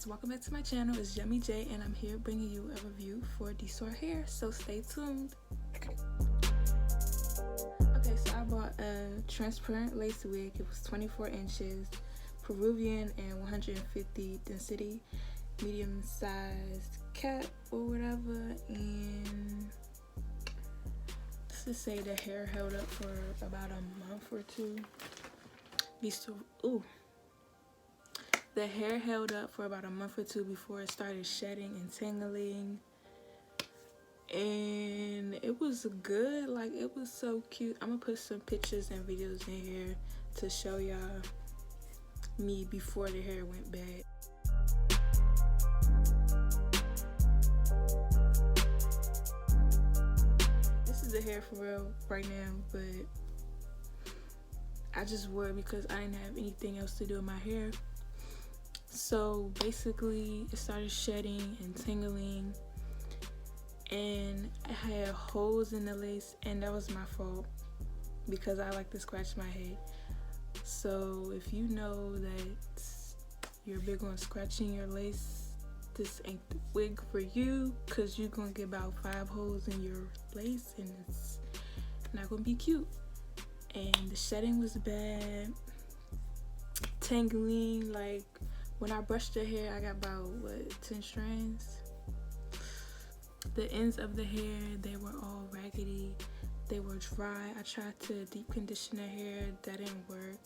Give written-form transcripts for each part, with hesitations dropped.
guys, welcome back to my channel. It's yjyummyjai and I'm here bringing you a review for Dsoar hair, so stay tuned. Okay, so I bought a transparent lace wig. It was 24 inches, Peruvian and 150 density, medium sized cap or whatever, and let's just say the hair held up for about a month or two. The hair held up for about a month or two before it started shedding and tangling, and it was good. Like, it was so cute. I'm gonna put some pictures and videos in here to show y'all me before the hair went bad. This is the hair for real right now, but I just wore it because I didn't have anything else to do with my hair. So basically it started shedding and tingling, and I had holes in the lace, and that was my fault because I like to scratch my head. So if you know that you're big on scratching your lace, this ain't the wig for you, because you're gonna get about 5 holes in your lace and it's not gonna be cute. And the shedding was bad, tangling. Like, when I brushed the hair, I got about 10 strands. The ends of the hair, they were all raggedy, they were dry. I tried to deep condition the hair, that didn't work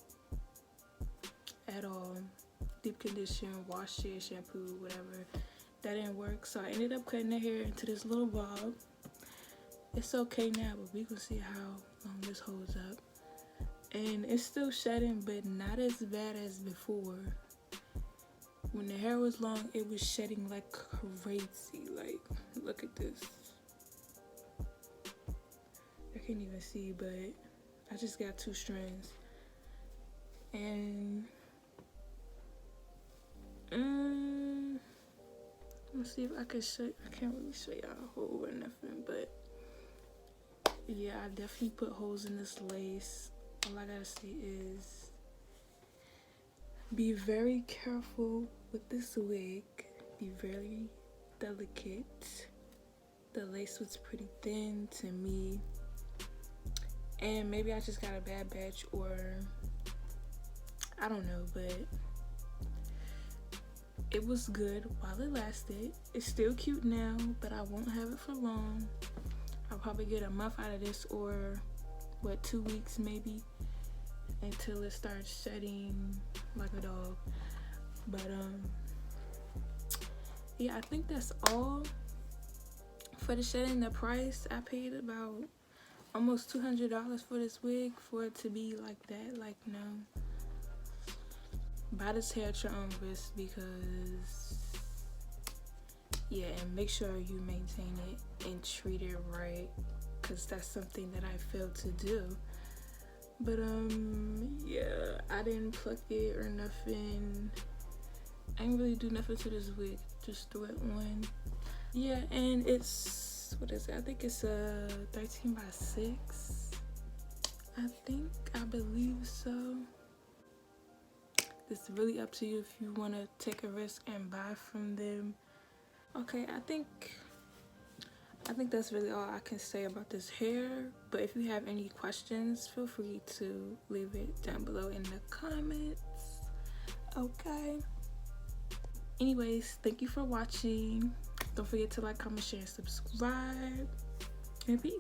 at all. Deep condition, wash it, shampoo, whatever, that didn't work. So I ended up cutting the hair into this little bob. It's okay now, but we gonna see how long this holds up. And it's still shedding, but not as bad as before. When the hair was long, it was shedding like crazy. Like, look at this. I can't even see, but I just got 2 strands. And let's see if I can show. I can't really show y'all a hole or nothing, but yeah, I definitely put holes in this lace. All I gotta say is be very careful with this wig. Be very delicate. The lace was pretty thin to me, and maybe I just got a bad batch, or I don't know, but it was good while it lasted. It's still cute now, but I won't have it for long. I'll probably get a month out of this, or 2 weeks maybe, until it starts shedding like a dog. But yeah, I think that's all for the shedding. The price, I paid about almost $200 for this wig, for it to be like that. Like, no, buy this hair at your own risk, because yeah, and make sure you maintain it and treat it right, because that's something that I failed to do. But yeah, I didn't pluck it or nothing. I didn't really do nothing to this wig, just threw it on. Yeah, and it's, what is it? I think it's a 13 by 6. I believe so. It's really up to you if you want to take a risk and buy from them. Okay, I think that's really all I can say about this hair. But if you have any questions, feel free to leave it down below in the comments. Okay. Anyways, thank you for watching. Don't forget to like, comment, share, and subscribe. And peace.